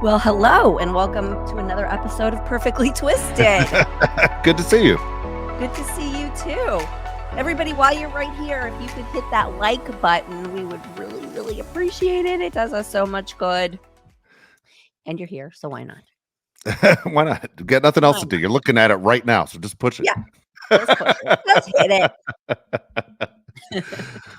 Well, hello, and welcome to another episode of Perfectly Twisted. Good to see you. Good to see you too. Everybody, while you're right here, if you could hit that like button, we would really, really appreciate it. It does us so much good. And you're here, so why not? Why not? You got nothing else to do. You're looking at it right now, so just push it. Yeah, just push it. Just hit it.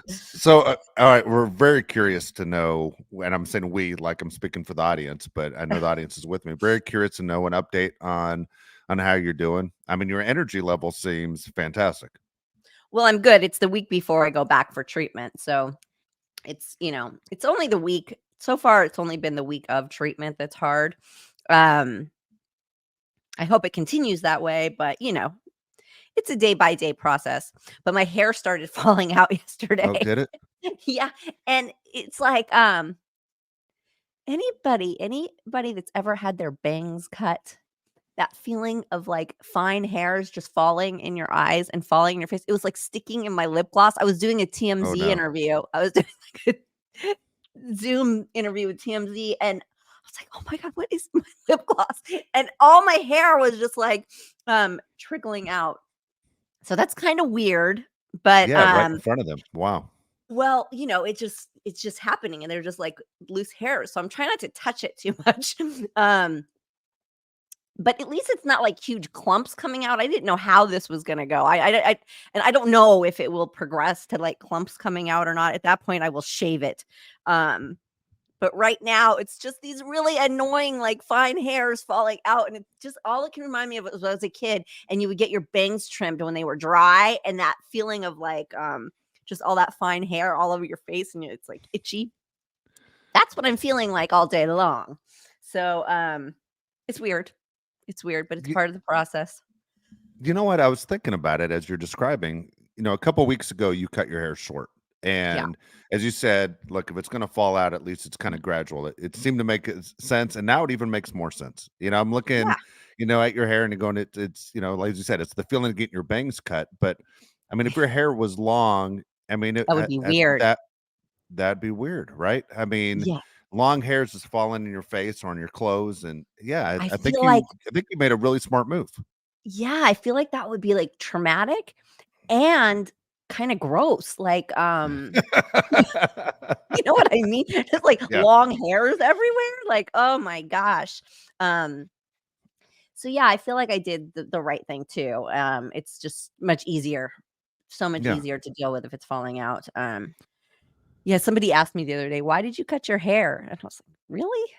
So, all right, we're very curious to know, and I'm saying we, like I'm speaking for the audience, but I know the audience is with me. Very curious to know an update on how you're doing. I mean, your energy level seems fantastic. Well, I'm good. It's the week before I go back for treatment. So it's, it's only the week. So far, it's only been the week of treatment that's hard. I hope it continues that way, but it's a day by day process. But my hair started falling out yesterday. Oh, did it? Yeah. And it's like anybody that's ever had their bangs cut, that feeling of like fine hairs just falling in your eyes and falling in your face. It was like sticking in my lip gloss. I was doing a TMZ Oh, no. interview. I was doing like a Zoom interview with TMZ, and I was like, oh my God, what is my lip gloss? And all my hair was just like trickling out. So that's kind of weird. But Yeah, right in front of them. Wow. well, it's just happening, and they're just like loose hairs. So I'm trying not to touch it too much. But at least it's not like huge clumps coming out. I didn't know how this was gonna go. And I don't know if it will progress to like clumps coming out or not. At that point, I will shave it. But right now, it's just these really annoying, like fine hairs falling out, and it's just all it can remind me of was when I was a kid, and you would get your bangs trimmed when they were dry, and that feeling of like just all that fine hair all over your face, and it's like itchy. That's what I'm feeling like all day long. So it's weird. It's weird, but it's You, part of the process. you know what? I was thinking about it as you're describing. A couple weeks ago, you cut your hair short. Yeah. And as you said, look, if it's going to fall out, at least it's kind of gradual. It seemed to make sense. And now it even makes more sense. I'm looking, Yeah. at your hair and going, it's, like you said, it's the feeling of getting your bangs cut. But I mean, if your hair was long, I mean, That would be weird. that'd be weird, right? I mean, Yeah. long hairs just falling in your face or on your clothes. And yeah, I I think feel like, you made a really smart move. yeah, I feel like that would be like traumatic and kind of gross. Like, you know what I mean? Just like Yeah. long hairs everywhere. Like, oh my gosh. Um, so yeah, I feel like I did the right thing too. It's just much easier, so much Yeah. easier to deal with if it's falling out. Yeah, somebody asked me the other day, why did you cut your hair? And I was like, really?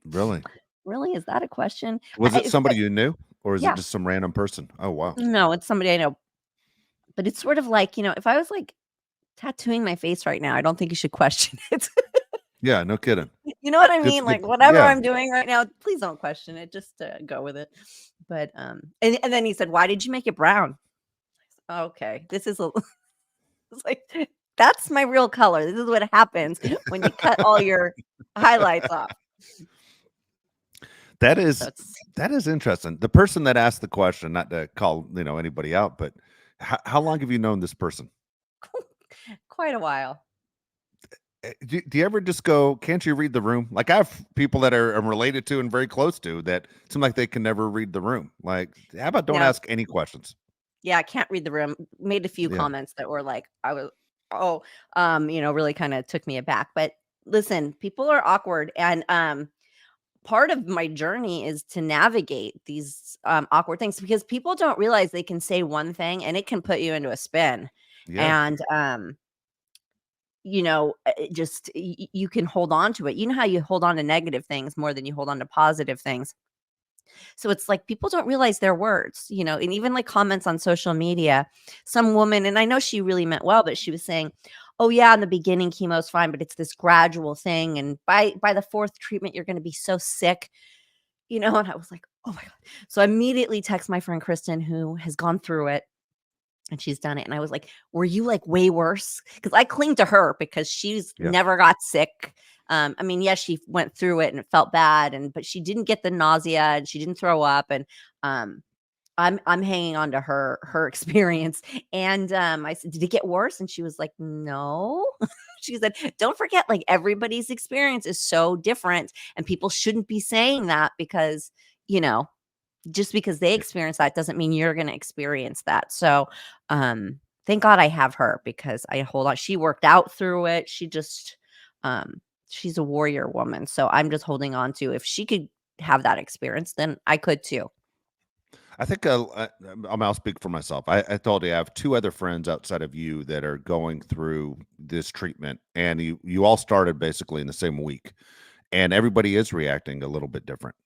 Really? Really? Is that a question? Was it It's somebody you knew, or is it yeah, just some random person? Oh, wow. no, it's somebody I know. But it's sort of like, if I was like tattooing my face right now, I don't think you should question it. Yeah, no kidding. You know what I Good, mean? good. Like whatever Yeah. I'm doing right now, please don't question it. Just go with it. But and then he said, "Why did you make it brown?" Okay, this is a it's like that's my real color. This is what happens when you cut all your highlights off. That So is it's that is interesting. The person that asked the question, not to call, anybody out, but how long have you known this person? quite a while. Do you ever just go, can't you read the room? Like I have people that I'm related to and very close to that seem like they can never read the room. Like, how about don't No, ask any questions? yeah, I can't read the room. Made a few Yeah. comments that were like, I was, oh, really kind of took me aback. But listen, people are awkward, and part of my journey is to navigate these awkward things because people don't realize they can say one thing and it can put you into a spin, Yeah. and just you can hold on to it. You know how you hold on to negative things more than you hold on to positive things. So it's like people don't realize their words, and even like comments on social media. Some woman, and I know she really meant well, but she was saying, "Oh yeah, in the beginning chemo's fine, but it's this gradual thing, and by the fourth treatment you're going to be so sick." And I was like, "Oh my God." So I immediately text my friend Kristen, who has gone through it and she's done it. And I was like, "Were you like way worse?" Because I cling to her because she's Yeah. never got sick. I mean, yes, she went through it and it felt bad, but she didn't get the nausea and she didn't throw up. And I'm hanging on to her experience. And I said, "Did it get worse?" And she was like, "No." She said, "Don't forget, like everybody's experience is so different, and people shouldn't be saying that because, you know, just because they experience that doesn't mean you're going to experience that." So, thank God I have her because I hold on. She worked out through it. Um, she's a warrior woman. So I'm just holding on to, if she could have that experience, then I could too. I think I'll speak for myself. I told you I have two other friends outside of you that are going through this treatment, and you all started basically in the same week, and everybody is reacting a little bit different.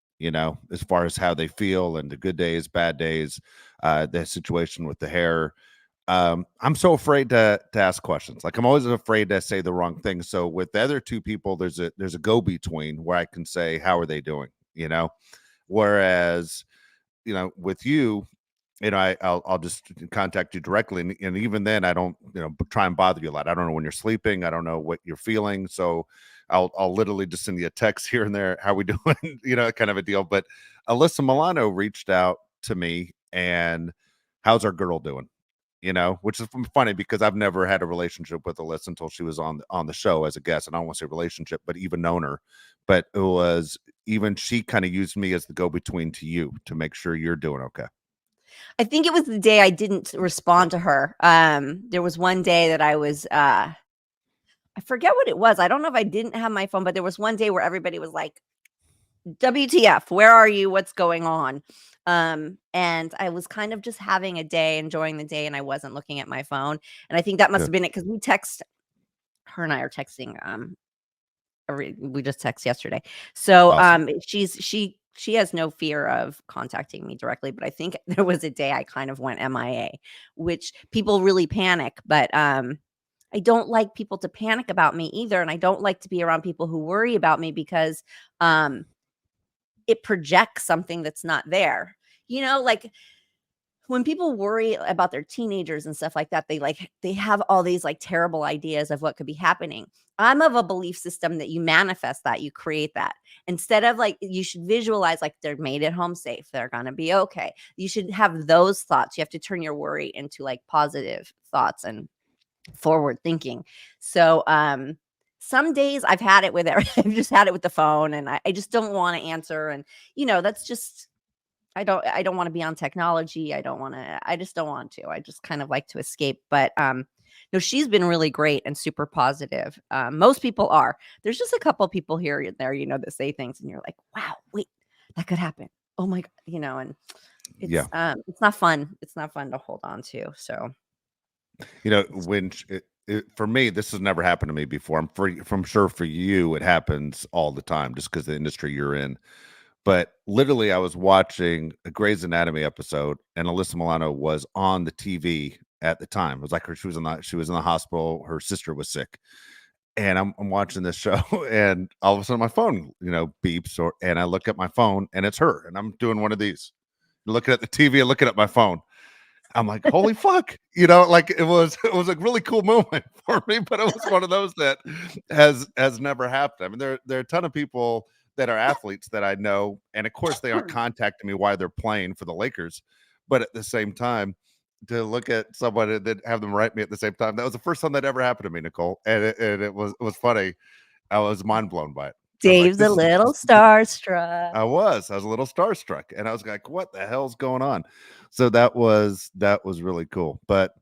As far as how they feel and the good days, bad days, the situation with the hair. I'm so afraid to ask questions. Like I'm always afraid to say the wrong thing. So with the other two people, there's a go between where I can say how are they doing. Whereas with you, I'll just contact you directly, and even then, I don't, try and bother you a lot. I don't know when you're sleeping. I don't know what you're feeling, so I'll literally just send you a text here and there. How we doing? Kind of a deal. But Alyssa Milano reached out to me, and how's our girl doing? Which is funny because I've never had a relationship with Alyssa until she was on the show as a guest, and I don't want to say relationship, but even known her. But it was even she kind of used me as the go between to you to make sure you're doing okay. I think it was the day I didn't respond to her. There was one day that I was, I forget what it was. I don't know if I didn't have my phone, but there was one day where everybody was like, WTF, where are you? What's going on? And I was kind of just having a day, enjoying the day, and I wasn't looking at my phone. And I think that must Yeah, have been it because her and I are texting. We just text yesterday. So awesome. she has no fear of contacting me directly, but I think there was a day I kind of went MIA, which people really panic, but I don't like people to panic about me either, and I don't like to be around people who worry about me because um it projects something that's not there. Like when people worry about their teenagers and stuff like that, they have all these like terrible ideas of what could be happening. I'm of a belief system that you manifest that, you create that. Instead of like, you should visualize like they're made at home safe, they're going to be okay. You should have those thoughts. You have to turn your worry into like positive thoughts and forward thinking. So, some days I've had it with I've just had it with the phone, and I just don't want to answer. And that's just, I don't want to be on technology. I just don't want to. I just kind of like to escape. But no, she's been really great and super positive. Most people are. There's just a couple people here and there, that say things and you're like, wow, wait, that could happen. Oh my God, and Yeah. it's not fun. It's not fun to hold on to. So When for me, this has never happened to me before. I'm sure for you, it happens all the time just because the industry you're in. But literally, I was watching a Grey's Anatomy episode, and Alyssa Milano was on the TV at the time. It was like she was in the hospital. Her sister was sick, and I'm watching this show, and all of a sudden my phone, beeps, and I look at my phone, and it's her, and I'm doing one of these, looking at the TV and looking at my phone. I'm like, holy fuck, like it was a really cool moment for me, but it was one of those that has never happened. I mean, there are a ton of people that are athletes that I know, and of course they aren't contacting me while they're playing for the Lakers, but at the same time, to look at somebody that have them write me at the same time, that was the first time that ever happened to me, Nicole, and it was funny. I was mind blown by it. I was like, Dave's a little starstruck. I was a little starstruck, and I was like, "What the hell's going on?" So that was really cool. But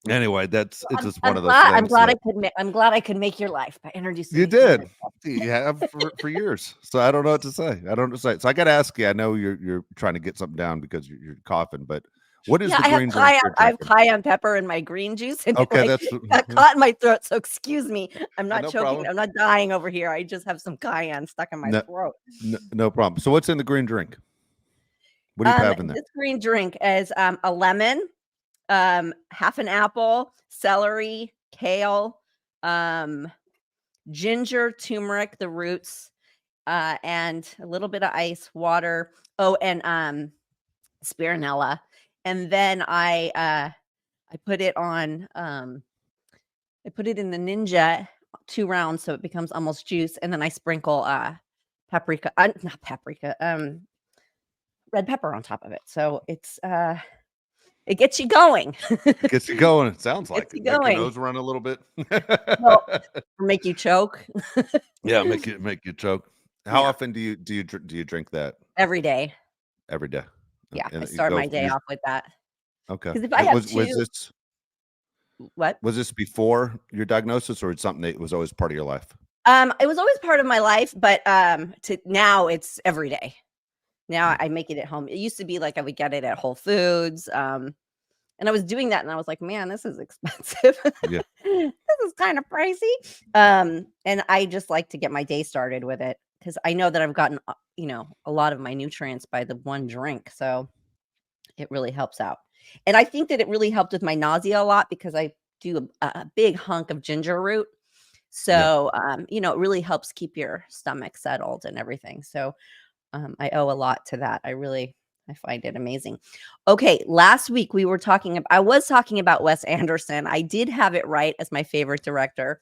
anyway, it's I'm, just one I'm of those glad. I'm things glad I that could. I'm glad I could make your life by introducing you you to did. myself. You have for years, so I don't know what to say. I don't know what to say. So I got to ask you. I know you're trying to get something down because you're coughing, but what is Yeah, the green drink you're I have drinking? cayenne pepper in my green juice, and it Okay, like that's got caught in my throat. So excuse me. I'm not no choking. problem. I'm not dying over here. I just have some cayenne stuck in my No, throat. no problem. So what's in the green drink? What do you have in there? This green drink is a lemon, half an apple, celery, kale, um, ginger, turmeric, the roots, and a little bit of ice, water. Oh, and spironella. And then I put it on I put it in the Ninja 2 rounds so it becomes almost juice, and then I sprinkle paprika, not paprika, red pepper on top of it. So it gets you going. It gets you going. It sounds like Gets you it. Make your going. nose run a little bit. Well, or make you choke. Yeah, make you choke. How Yeah, often do you drink that every day. every day? Yeah, I And you start go my day you off with that. okay. Because if I And have was 2 what? this before your diagnosis or it's something that was always part of your life? It was always part of my life, but, to now it's every day. Now Mm, I make it at home. It used to be like I would get it at Whole Foods, and I was doing that, and I was like, "Man, this is expensive. yeah. This is kinda pricey." And I just like to get my day started with it because I know that I've gotten, a lot of my nutrients by the one drink, so it really helps out. And I think that it really helped with my nausea a lot because I do a big hunk of ginger root. Yeah. So, it really helps keep your stomach settled and everything. So, I owe a lot to that. I find it amazing. Okay, last week I was talking about Wes Anderson. I did have it right as my favorite director.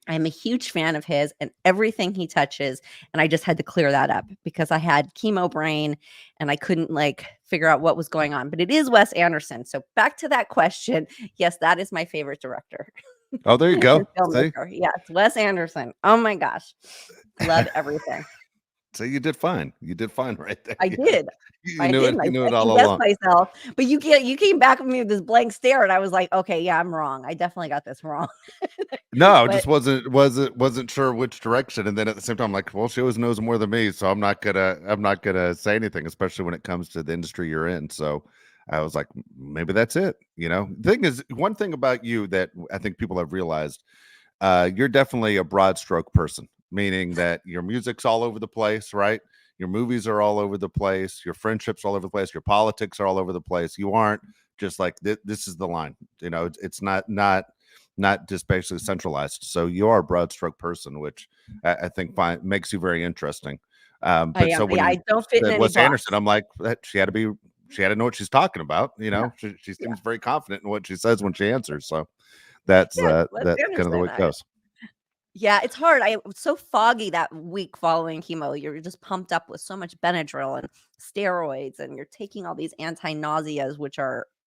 I'm a huge fan of his and everything he touches, and I just had to clear that up because I had chemo brain and I couldn't, figure out what was going on, but it is Wes Anderson. So back to that question, yes, that is my favorite director Oh, there you and go. See? filmmaker. Yes, Wes Anderson. Oh my gosh. Love everything. So you did fine. You did fine right there. I Yeah. did. You I knew did, it. and You knew I it all second-guessed along. myself, but you came back with me with this blank stare, and I was like, "Okay, yeah, I'm wrong. I definitely got this wrong." No, But just wasn't sure which direction. And then at the same time, I'm like, well, she always knows more than me, so I'm not gonna say anything, especially when it comes to the industry you're in. So I was like, maybe that's it. Thing is, one thing about you that I think people have realized, you're definitely a broad stroke person, meaning that your music's all over the place, right? Your movies are all over the place, your friendships all over the place, your politics are all over the place. You aren't just like this is the line. It's not just basically centralized. So you are a broad stroke person, which I think makes you very interesting. I But am. so when Yeah, you I don't fit in said any Wes Anderson, box. I'm like, that she had to know what she's talking about. Yeah, She yeah. seems very confident in what she says when she answers. So that's Yeah, Wes that's kind of the way Anderson. it goes. Yeah, it's hard. I was so foggy that week following chemo. You're just pumped up with so much Benadryl and steroids, and you're taking all these anti-nauseas, which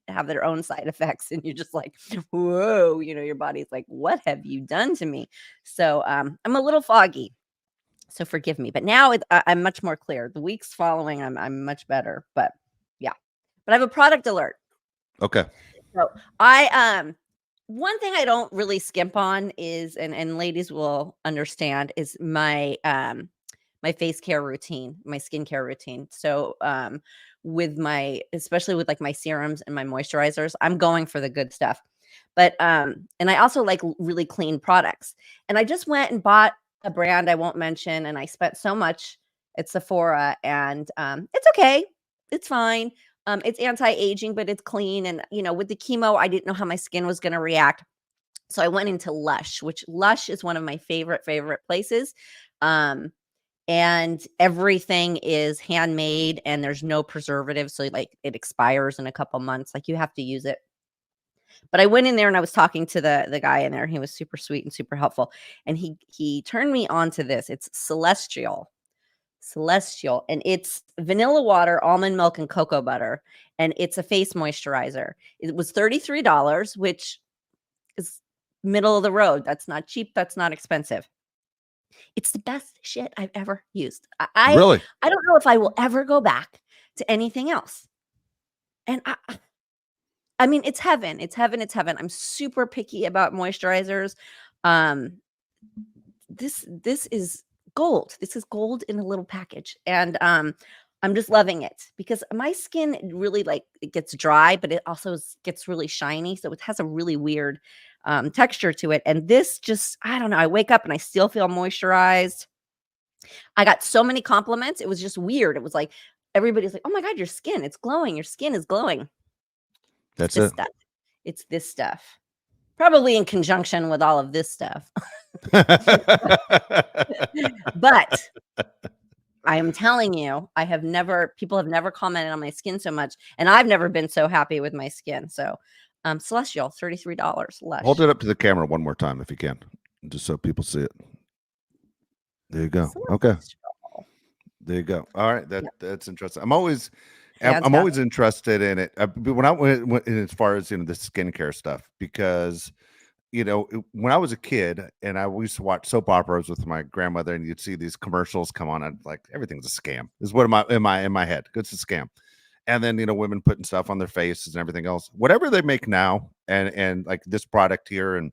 have their own side effects, and you're just like, "Whoa!" Your body's like, "What have you done to me?" So, I'm a little foggy. So forgive me. But now I'm much more clear. The weeks following, I'm much better. But yeah. But I have a product alert. Okay. So I one thing I don't really skimp on is and ladies will understand is my face care routine, my skincare routine. So with my especially with like my serums and my moisturizers, I'm going for the good stuff. But and I also like really clean products. And I just went and bought a brand I won't mention and I spent so much at Sephora and it's okay. It's fine. It's anti-aging, but it's clean. And, with the chemo, I didn't know how my skin was going to react. So I went into Lush, which Lush is one of my favorite places. Um, and everything is handmade and there's no preservative. So like it expires in a couple months. Like you have to use it. But I went in there and I was talking to the guy in there. He was super sweet and super helpful. And he turned me on to this. It's Celestial, and it's vanilla water, almond milk, and cocoa butter, and it's a face moisturizer. It was $33, which is middle of the road. That's not cheap, that's not expensive. It's the best shit I've ever used. Really? I don't know if I will ever go back to anything else, and I mean, it's heaven, it's heaven, it's heaven. I'm super picky about moisturizers. Um, this is gold. This is gold in a little package, and I'm just loving it because my skin really it gets dry, but it also gets really shiny, so it has a really weird texture to it. And this just I don't know. I wake up and I still feel moisturized. I got so many compliments. It was just weird. It was like everybody's like, "Oh my god, your skin, it's glowing. Your skin is glowing." It's That's this it. stuff. It's this stuff. Probably in conjunction with all of this stuff. But I am telling you, people have never commented on my skin so much, and I've never been so happy with my skin. So, Celestial, $33, Hold Lush. it up to the camera one more time if you can, just so people see it. There you go. Okay. Celestial. There you go. All right, Yeah. that's interesting. I'm always, Stands I'm out. always interested in it. But when I went as far as the skincare stuff, because when I was a kid and I used to watch soap operas with my grandmother, and you'd see these commercials come on, and like everything's a scam. Is what in my head. It's a scam. And then women putting stuff on their faces and everything else. Whatever they make now, and like this product here, and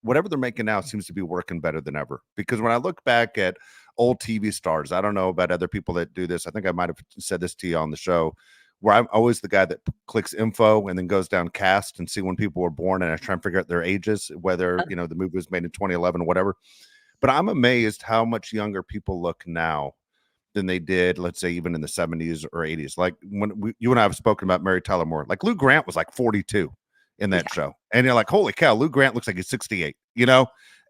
whatever they're making now seems to be working better than ever. Because when I look back at old TV stars, I don't know about other people that do this. I think I might have said this to you on the show, where I'm always the guy that clicks info and then goes down cast and see when people were born, and I try and figure out their ages, whether the movie was made in 2011 or whatever. But I'm amazed how much younger people look now than they did, let's say, even in the 70s or 80s. Like when you and I have spoken about Mary Tyler Moore, like Lou Grant was like 42 in that Yeah. show. And you're like, holy cow, Lou Grant looks like he's 68,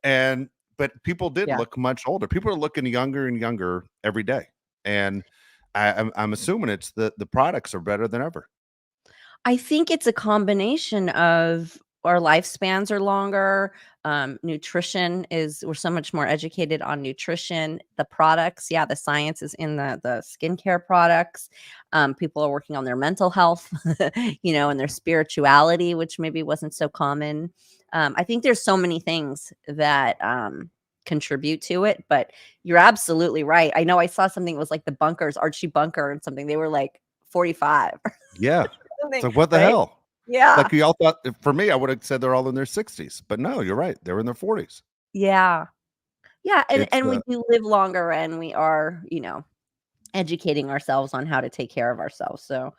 And but people did Yeah. look much older. People are looking younger and younger every day. And I'm assuming it's the products are better than ever. I think it's a combination of our lifespans are longer. Nutrition we're so much more educated on nutrition. The products, yeah, the science is in the skincare products. People are working on their mental health, and their spirituality, which maybe wasn't so common. I think there's so many things that contribute to it, but you're absolutely right. I know I saw something that was like the Bunkers, Archie Bunker, and something. They were like 45 or Yeah. something, So what the right? hell? Yeah. Like we all thought, for me, I would have said they're all in their 60s. But no, you're right. They're in their 40s. Yeah. Yeah, and It's and we do live longer, and we are, educating ourselves on how to take care of ourselves, so,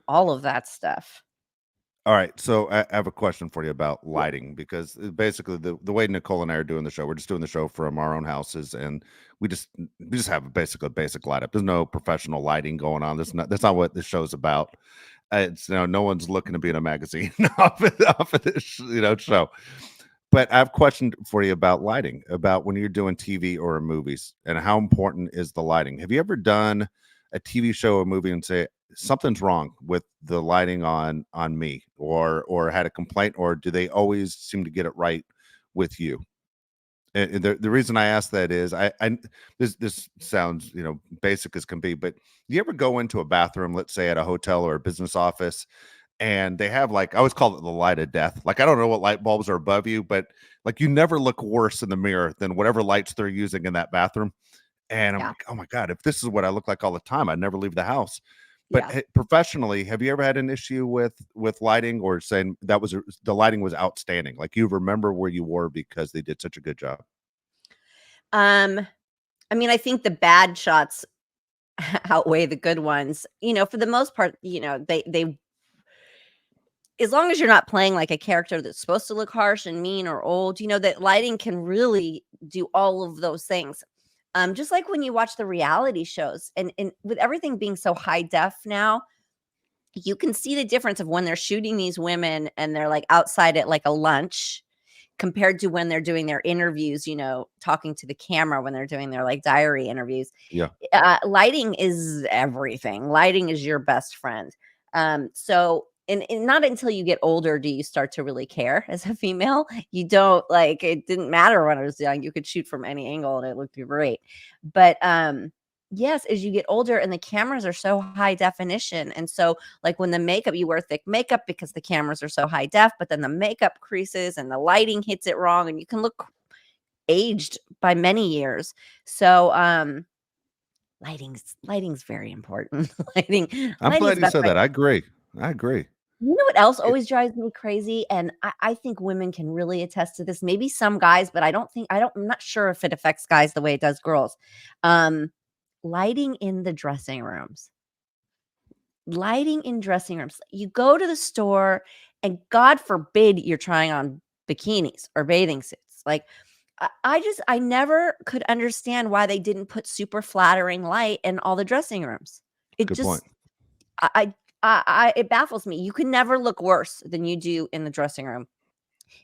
all of that stuff. All right, so I have a question for you about Yeah. lighting, because basically the way Nicole and I are doing the show, we're just doing the show from our own houses, and we just have basically a basic light up. There's no professional lighting going on. That's not what this show's about. It's no one's looking to be in a magazine off of this show. But I have a question for you about lighting, about when you're doing TV or movies, and how important is the lighting? Have you ever done a TV show or movie and say something's wrong with the lighting on me, or had a complaint, or do they always seem to get it right with you? And the reason I ask that is I this sounds basic as can be, but you ever go into a bathroom, let's say at a hotel or a business office, and they have, like, I always call it the light of death. Like, I don't know what light bulbs are above you, but like you never look worse in the mirror than whatever lights they're using in that bathroom. And I'm Yeah, like, oh my God, if this is what I look like all the time, I'd never leave the house. But yeah. professionally, have you ever had an issue with lighting, or saying the lighting was outstanding? Like you remember where you were because they did such a good job. Um, I mean, I think the bad shots outweigh the good ones, for the most part. They as long as you're not playing like a character that's supposed to look harsh and mean or old, that lighting can really do all of those things. Just like when you watch the reality shows, and with everything being so high def now, you can see the difference of when they're shooting these women and they're like outside at like a lunch compared to when they're doing their interviews, talking to the camera when they're doing their like diary interviews. Yeah. Lighting is everything. Lighting is your best friend. So, and not until you get older do you start to really care as a female. You don't like it didn't matter when I was young. You could shoot from any angle and it looked great. But yes, as you get older and the cameras are so high definition. And so like when the makeup, you wear thick makeup because the cameras are so high def, but then the makeup creases and the lighting hits it wrong and you can look aged by many years. So lighting's very important. lighting I'm lighting's glad you best said friend. that. I agree. I agree. You know what else It- always drives me crazy? And I think women can really attest to this. Maybe some guys, but I'm not sure if it affects guys the way it does girls. Um, lighting in the dressing rooms. Lighting in dressing rooms. You go to the store and God forbid you're trying on bikinis or bathing suits. Like I never could understand why they didn't put super flattering light in all the dressing rooms. It Good point. just it baffles me. You can never look worse than you do in the dressing room.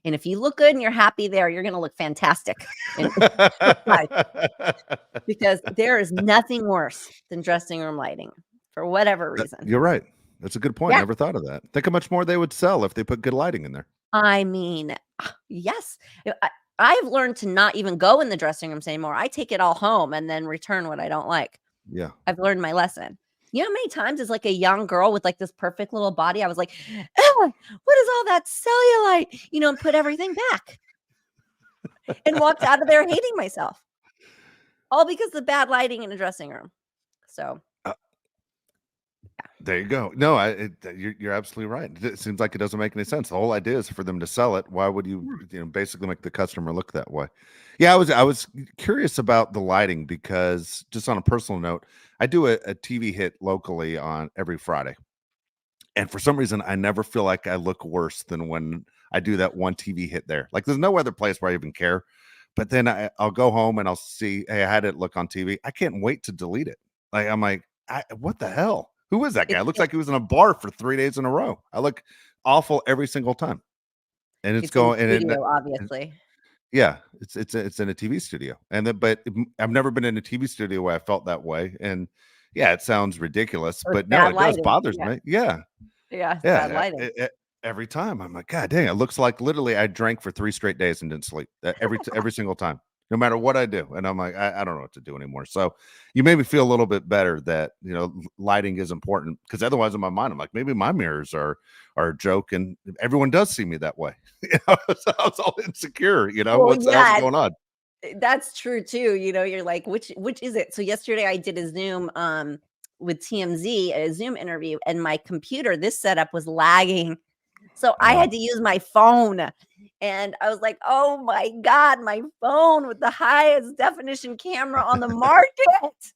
And if you look good and you're happy there, you're going to look fantastic in life, because there is nothing worse than dressing room lighting for whatever reason. You're right. That's a good point. Yeah. Never thought of that. Think how much more they would sell if they put good lighting in there. I mean, yes. I've learned to not even go in the dressing rooms anymore. I take it all home and then return what I don't like. Yeah. I've learned my lesson. You know how many times as like a young girl with like this perfect little body, I was like, "Oh, what is all that cellulite?" And put everything back and walked out of there hating myself. All because of bad lighting in a dressing room. So, Uh, there you go. No, you're absolutely right. It seems like it doesn't make any sense. The whole idea is for them to sell it. Why would you, yeah. basically make the customer look that way? Yeah, I was curious about the lighting because just on a personal note, I do a TV hit locally on every Friday. And for some reason, I never feel like I look worse than when I do that one TV hit there. Like there's no other place where I even care. But then I'll go home and I'll see, hey, I had it look on TV. I can't wait to delete it. Like I'm like, what the hell? Who is that guy? It's It looks just like he was in a bar for 3 days in a row. I look awful every single time. And it's it's in going studio, and obviously. yeah, it's in a TV studio. And then but I've never been in a TV studio where I felt that way. And yeah, it sounds ridiculous, With but no, bad it does lighting. bothers Yeah. me. Yeah. Yeah, it's bad Yeah, lighting. every time I'm like, God dang, it looks like literally I drank for 3 straight days and didn't sleep. Every single time, no matter what I do. And I'm like, I don't know what to do anymore. So you made me feel a little bit better that lighting is important because otherwise in my mind I'm like, maybe my mirrors are a joke and everyone does see me that way. So I was all insecure. Well, How's it yeah, going on? that's true too. You're like, which is it? So yesterday I did a Zoom with TMZ, a Zoom interview, and my computer, this setup was lagging. So I Oh, had to use my phone. And I was like, oh my God, my phone with the highest definition camera on the market.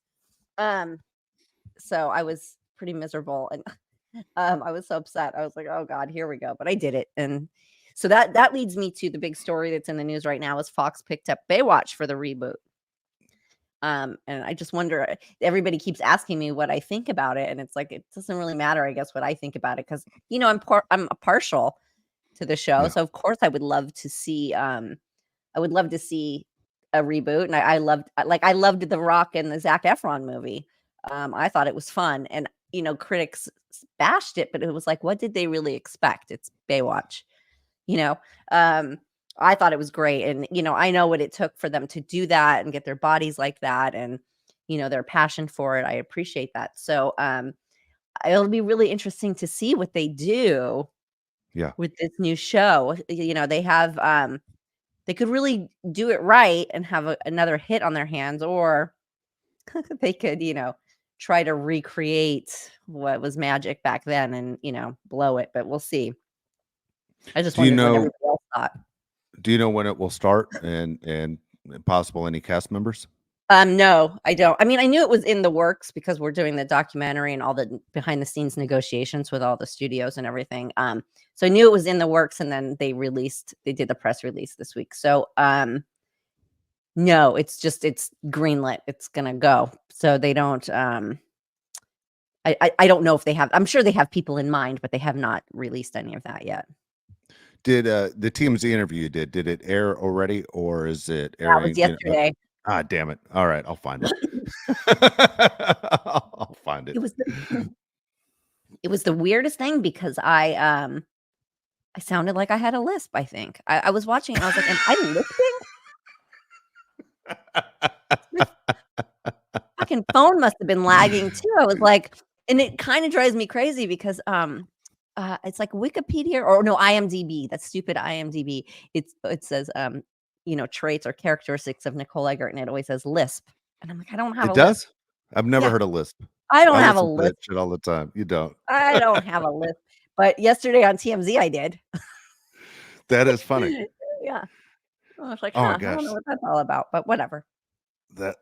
Um, so I was pretty miserable and I was so upset. I was like, oh God, here we go. But I did it. And so that leads me to the big story that's in the news right now is Fox picked up Baywatch for the reboot. And I just wonder, everybody keeps asking me what I think about it. And it's like, it doesn't really matter, I guess, what I think about it. Cause I'm a partial to the show. yeah. So of course I would love to see a reboot. And I loved The Rock and the Zac Efron movie. I thought it was fun. And critics bashed it, but it was like, what did they really expect? It's Baywatch, you know. Um, I thought it was great. And I know what it took for them to do that and get their bodies like that and their passion for it. I appreciate that. So it'll be really interesting to see what they do Yeah. with this new show. They have they could really do it right and have another hit on their hands, or they could, try to recreate what was magic back then and, blow it, but we'll see. I just Do you wondered what know everybody else thought. do you know when it will start and possible any cast members? No, I don't. I mean, I knew it was in the works because we're doing the documentary and all the behind the scenes negotiations with all the studios and everything. So I knew it was in the works, and then they did the press release this week. So no, it's greenlit. It's gonna go. So they don't I don't know if they have, I'm sure they have people in mind, but they have not released any of that yet. Did the TMZ interview you did it air already or is it That was airing? yesterday. Damn it. All right, I'll find it. I'll find it. It was it was the weirdest thing because I sounded like I had a lisp, I think. I was watching and I was like, "Am I lisping? My fucking phone must have been lagging too." I was like, and it kinda drives me crazy because, it's like Wikipedia or no, IMDb, that stupid IMDb. It says, traits or characteristics of Nicole Eggert, and it always says lisp. And I'm like, "I don't have It a lisp." does? I've never Yeah, heard a lisp. I don't I have a listen to lisp. that shit all the time. You don't. I don't have a lisp. But yesterday on TMZ, I did. That is funny. Yeah. I was like, Oh my "Huh, I don't know gosh. what that's all about," but whatever.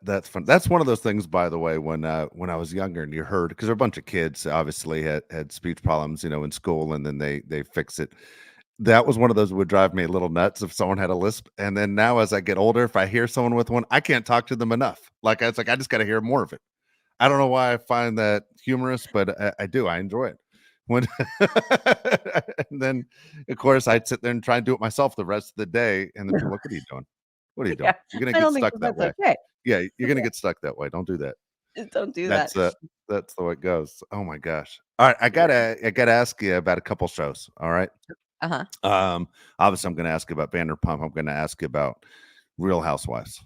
That's fun. That's one of those things, by the way, when I was younger and you heard because a bunch of kids obviously had speech problems, in school, and then they fix it. That was one of those that would drive me a little nuts if someone had a lisp. And then now as I get older, if I hear someone with one, I can't talk to them enough. Like it's like I just got to hear more of it. I don't know why I find that humorous, but I do. I enjoy it. When and then of course I'd sit there and try and do it myself the rest of the day, and then people look, what are you doing? What are you doing? Yeah. You're gonna I get don't think stuck that that that's way. okay. Yeah, you're gonna Yeah, get stuck that way. Don't do that. just don't do that. That's that's the way it goes. Oh my gosh. All right, Yeah. I gotta ask you about a couple shows. All right. Uh-huh. Um, obviously I'm gonna ask you about Vanderpump. I'm gonna ask you about Real Housewives.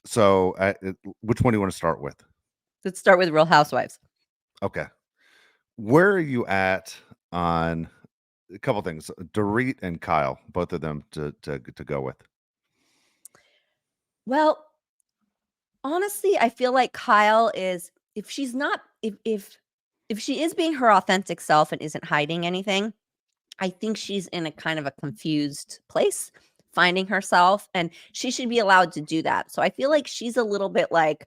So, which one do you want to start with? Let's start with Real Housewives. Okay. Where are you at on a couple things? Dorit and Kyle, both of them to go with. Well, honestly, I feel like Kyle is if she's not if she is being her authentic self and isn't hiding anything, I think she's in a kind of a confused place finding herself and she should be allowed to do that. So I feel like she's a little bit like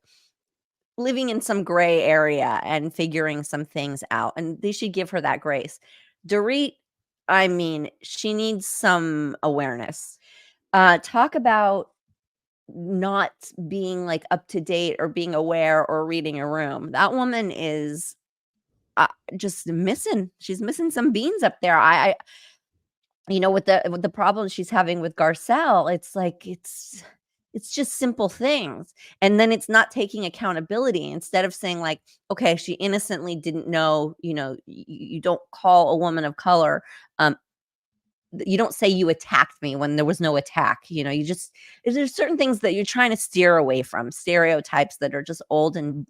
living in some gray area and figuring some things out and they should give her that grace. Dorit, I mean, she needs some awareness. Talk about not being like up to date or being aware or reading a room. That woman is just missing. She's missing some beans up there. With the problems she's having with Garcelle, it's like it's just simple things. And then it's not taking accountability instead of saying like, okay, she innocently didn't know, you don't call a woman of color you don't say you attacked me when there was no attack. There's certain things that you're trying to steer away from, stereotypes that are just old and,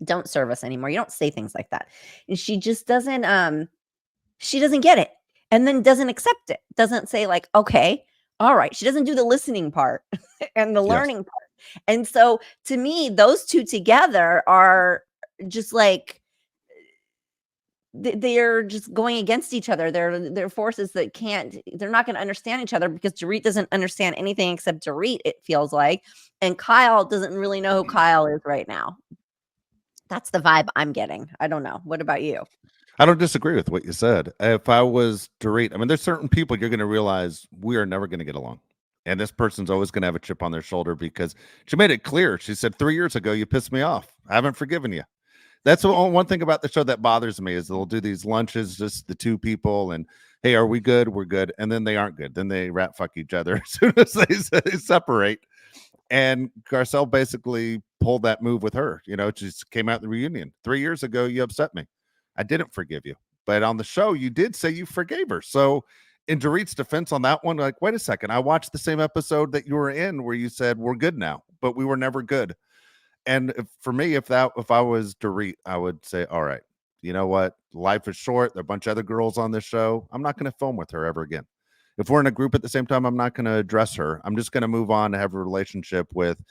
don't serve us anymore. You don't say things like that. And she doesn't get it and then doesn't accept it. Doesn't say like, okay, all right. She doesn't do the listening part and the Yes. learning part. And so to me, those two together are just like they're just going against each other. They're forces that they're not going to understand each other because Dorit doesn't understand anything except Dorit, it feels like. And Kyle doesn't really know who Kyle is right now. That's the vibe I'm getting. I don't know. What about you? I don't disagree with what you said. If I was Dorit, I mean, there's certain people you're going to realize we are never going to get along. And this person's always going to have a chip on their shoulder because she made it clear. She said 3 years ago, you pissed me off. I haven't forgiven you. That's one thing about the show that bothers me is they'll do these lunches, just the two people, and hey, are we good? We're good. And then they aren't good. Then they rat fuck each other as soon as they separate. And Garcelle basically pulled that move with her. She came out in the reunion. 3 years ago, you upset me. I didn't forgive you. But on the show, you did say you forgave her. So in Dorit's defense on that one, like, wait a second, I watched the same episode that you were in where you said we're good now, but we were never good. And for me, if I was Dorit, I would say, all right, you know what? Life is short. There are a bunch of other girls on this show. I'm not going to film with her ever again. If we're in a group at the same time, I'm not going to address her. I'm just going to move on to have a relationship with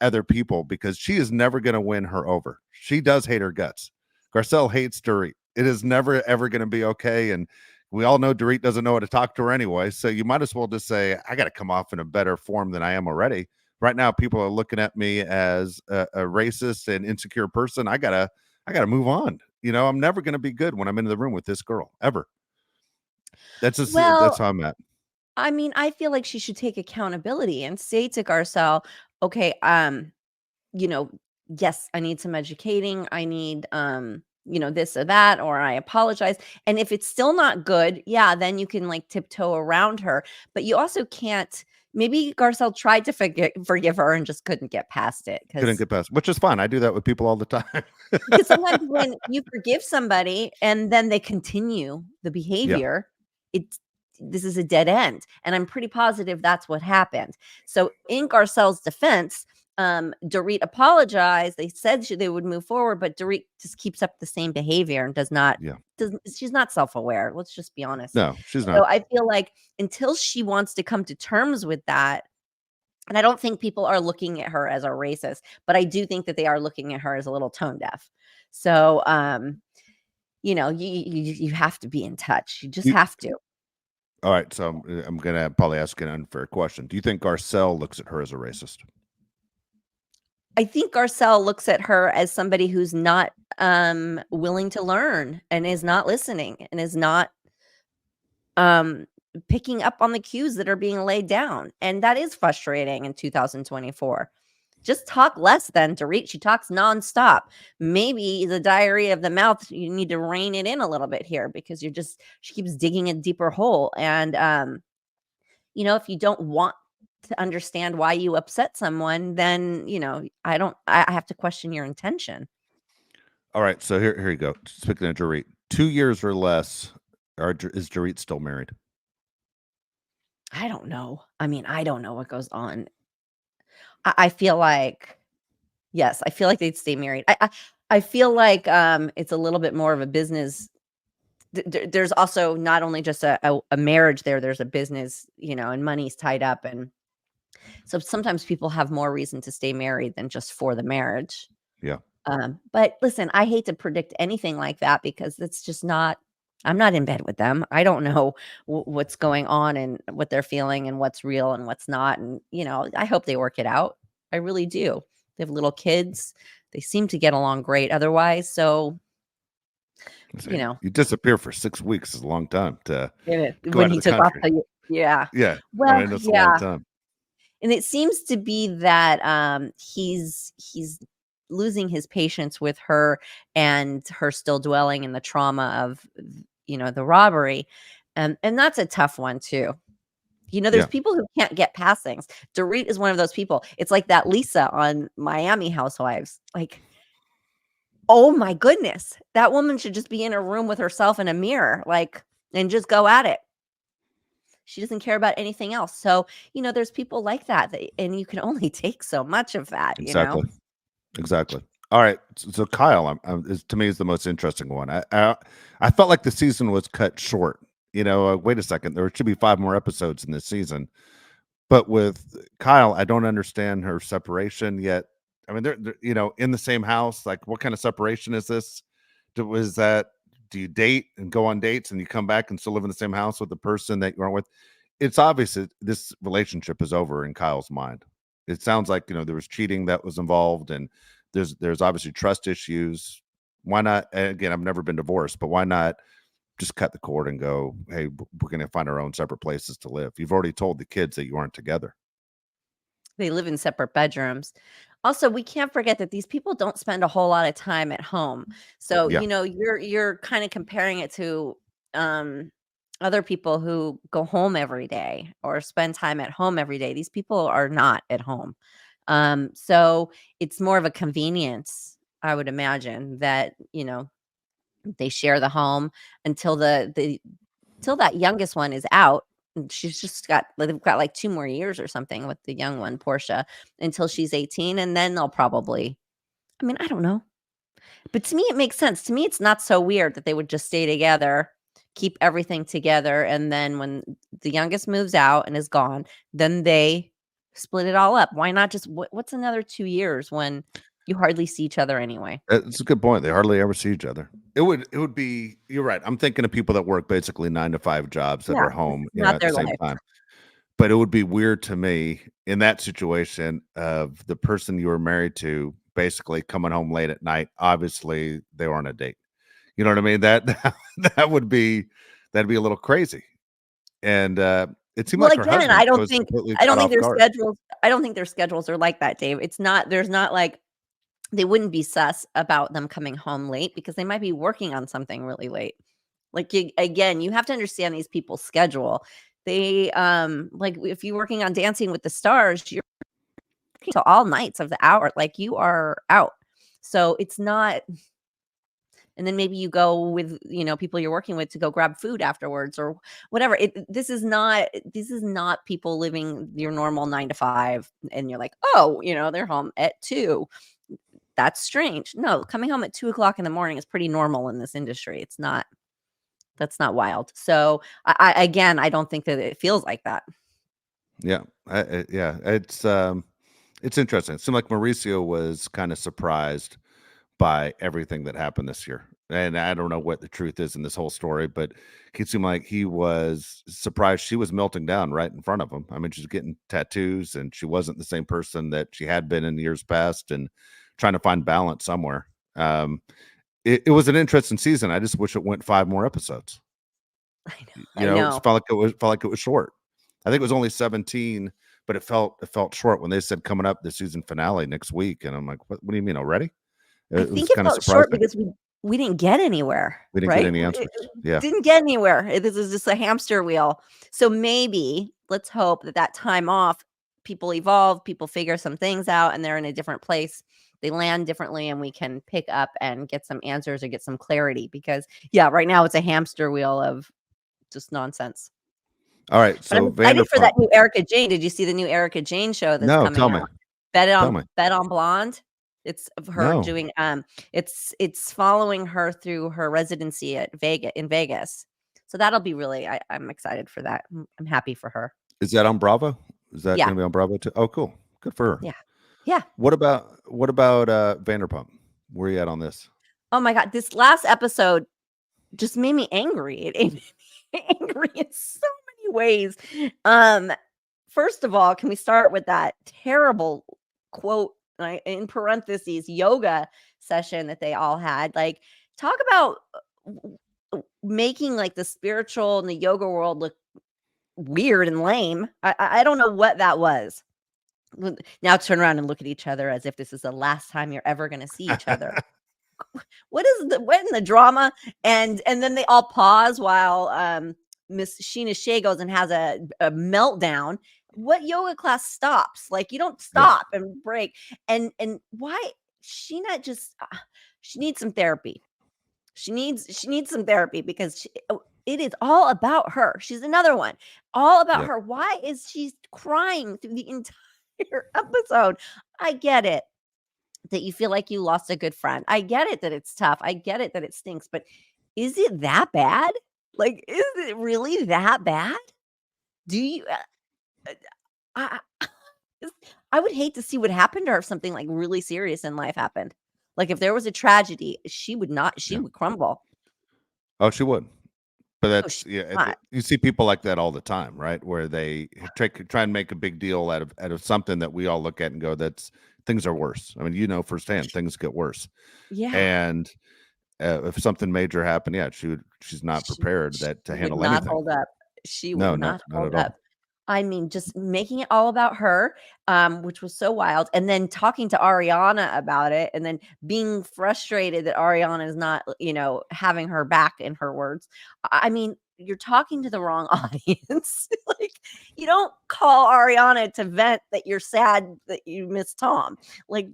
other people because she is never going to win her over. She does hate her guts. Garcelle hates Dorit. It is never, ever going to be okay. And we all know Dorit doesn't know how to talk to her anyway. So you might as well just say, I got to come off in a better form than I am already. Right now, people are looking at me as a racist and insecure person. I gotta move on. I'm never going to be good when I'm in the room with this girl ever. That's Well, how I'm at. I mean, I feel like she should take accountability and say to Garcelle, okay, you know, yes, I need some educating. I need, this or that, or I apologize. And if it's still not good, yeah, then you can like tiptoe around her. But you also can't. Maybe Garcelle tried to forgive her and just couldn't get past it Couldn't get past, which is fine. I do that with people all the time. because sometimes when you forgive somebody and then they continue the Yeah, behavior, it's this is a dead end. And I'm pretty positive that's what happened. So in Garcelle's defense, Dorit apologized. They said they would move forward, but Dorit just keeps up the same behavior and yeah. she's not self-aware. Let's just be honest. No, she's So not. I feel like until she wants to come to terms with that, and I don't think people are looking at her as a racist, but I do think that they are looking at her as a little tone deaf. So, you have to be in touch. You just You, have to. all right, so I'm gonna probably ask an unfair question. Do you think Garcelle looks at her as a racist? I think Garcelle looks at her as somebody who's not willing to learn and is not listening and is not um picking up on the cues that are being laid down. And that is frustrating in 2024. Just talk less than Dorit. She talks nonstop. Maybe the diarrhea of the mouth, you need to rein it in a little bit here because she keeps digging a deeper hole. And if you don't want to understand why you upset someone, then I have to question your intention. All right, so here you go. Speaking of Dorit, 2 years or less, is Dorit still married? I don't know. I mean, I don't know what goes on. I feel like Yes, I feel like they'd stay married. I feel like, it's a little bit more of a business. There's also not only just a marriage there's a business, and money's tied up, and so sometimes people have more reason to stay married than just for the marriage. Yeah. But listen, I hate to predict anything like that because it's just not. I'm not in bed with them. I don't know what's going on and what they're feeling and what's real and what's not. And I hope they work it out. I really do. They have little kids. They seem to get along great otherwise. So you know, You disappear for 6 weeks is a long time to go when out of he the took off, country. yeah. Yeah, I Well, mean that's a long yeah. time. And it seems to be that, he's losing his patience with her and her still dwelling in the trauma of, the robbery, and that's a tough one too. There's Yeah, people who can't get past things. Dorit is one of those people. It's like that Lisa on Miami Housewives. Like, oh my goodness, that woman should just be in a room with herself in a mirror, like, and just go at it. She doesn't care about anything else. So, there's people like that, and you can only take so much of that. exactly. Exactly. All right. So Kyle, to me is the most interesting one. I felt like the season was cut short. Wait a second. There should be 5 more episodes in this season. But with Kyle, I don't understand her separation yet. I mean, they're in the same house. Like, what kind of separation is this? Was that, do you date and go on dates and you come back and still live in the same house with the person that you aren't with? It's obvious that this relationship is over in Kyle's mind. It sounds like, there was cheating that was involved, and there's obviously trust issues. Why not? Again, I've never been divorced, but why not just cut the cord and go, hey, we're going to find our own separate places to live? You've already told the kids that you aren't together. They live in separate bedrooms. Also, we can't forget that these people don't spend a whole lot of time at home. So, Yeah. you're kind of comparing it to um other people who go home every day or spend time at home every day. These people are not at home. So it's more of a convenience, I would imagine, that, they share the home until the till that youngest one is out. And they've got like 2 more years or something with the young one, Portia, until she's 18, and then they'll probably. I mean, I don't know. But to me, it makes sense. To me, it's not so weird that they would just stay together, keep everything together, and then when the youngest moves out and is gone, then they split it all up. Why not just what's another 2 years when you hardly see each other anyway? It's a good point. They hardly ever see each other. It would be, you're right. I'm thinking of people that work basically 9 to 5 jobs that Yeah, are this home, is not at the their same life. time. But it would be weird to me in that situation of the person you were married to basically coming home late at night. Obviously, they were on a date. You know what I mean? That would be, that'd be a little crazy. And it seemed Well, like her again, husband was completely I don't caught think off their guard. schedules I don't think their schedules are like that, Dave. There's not like they wouldn't be sus about them coming home late because they might be working on something really late. Like, again, you have to understand these people's schedule. They, like, if you're working on Dancing with the Stars, you're working till all nights of the hour, like, you are out. So, it's not. And then maybe you go with, people you're working with to go grab food afterwards or whatever. This is not people living your normal 9 to 5, and you're like, "Oh, they're home at 2." That's strange. No, coming home at 2 o'clock in the morning is pretty normal in this industry. That's not wild. So, again, I don't think that it feels like that. Yeah. Yeah. It's interesting. It seemed like Mauricio was kind of surprised by everything that happened this year. And I don't know what the truth is in this whole story, but it seemed like he was surprised she was melting down right in front of him. I mean, she's getting tattoos and she wasn't the same person that she had been in years past, and trying to find balance somewhere. It was an interesting season. I just wish it went 5 more episodes. I know. I It know. felt like it was short. I think it was only 17, but it felt short when they said coming up the season finale next week. And I'm like, what do you mean already? I It think was it kind of felt short surprising. because we didn't get anywhere, We didn't get right? any It answers. Yeah. didn't get anywhere. This is just a hamster wheel. So maybe let's hope that time off, people evolve, people figure some things out, and they're in a different place. They land differently, and we can pick up and get some answers or get some clarity because, yeah, right now it's a hamster wheel of just nonsense. All right. But I'm So excited for that Vanderpump. new Erica Jane. Did you see the new Erica Jane show that's No, coming tell me. out? Bet Tell on me. Bet on Blonde. It's of her No. doing it's following her through her residency at Vegas. So that'll be really I'm excited for that. I'm happy for her. Is that on Bravo? Is that Yeah. gonna be on Bravo too? Oh, cool. Good for her. Yeah. Yeah. What about Vanderpump? Where are you at on this? Oh my god, this last episode just made me angry. It made me angry in so many ways. First of all, can we start with that terrible quote, in parentheses, yoga session that they all had? Like, talk about making like the spiritual and the yoga world look weird and lame. I don't know what that was. Now turn around and look at each other as if this is the last time you're ever going to see each other. What in the drama? And then they all pause while Miss Sheena Shea goes and has a meltdown. What yoga class stops? Like, you don't Yeah. stop and break. And why Sheena just she needs some therapy. She needs some therapy because it is all about her. She's another one. All about Yep. her. Why is she crying through the entire episode? I get it that you feel like you lost a good friend. I get it that it's tough. I get it that it stinks, but is it that bad? Like, is it really that bad? Do you? I, I I would hate to see what happened to her if something like really serious in life happened. Like if there was a tragedy, she would not. She Yeah. would crumble. Oh, she would. But No, that's she's yeah. not. You see people like that all the time, right? Where they try and make a big deal out of something that we all look at and go, "That's things are worse." I mean, firsthand, things get worse. Yeah, And if something major happened, yeah, she's not prepared she that to would handle not anything. hold up. She would No, not not not hold at up. all. I mean, just making it all about her, which was so wild, and then talking to Ariana about it, and then being frustrated that Ariana is not, having her back, in her words. I mean, you're talking to the wrong audience. Like, you don't call Ariana to vent that you're sad that you miss Tom. Like,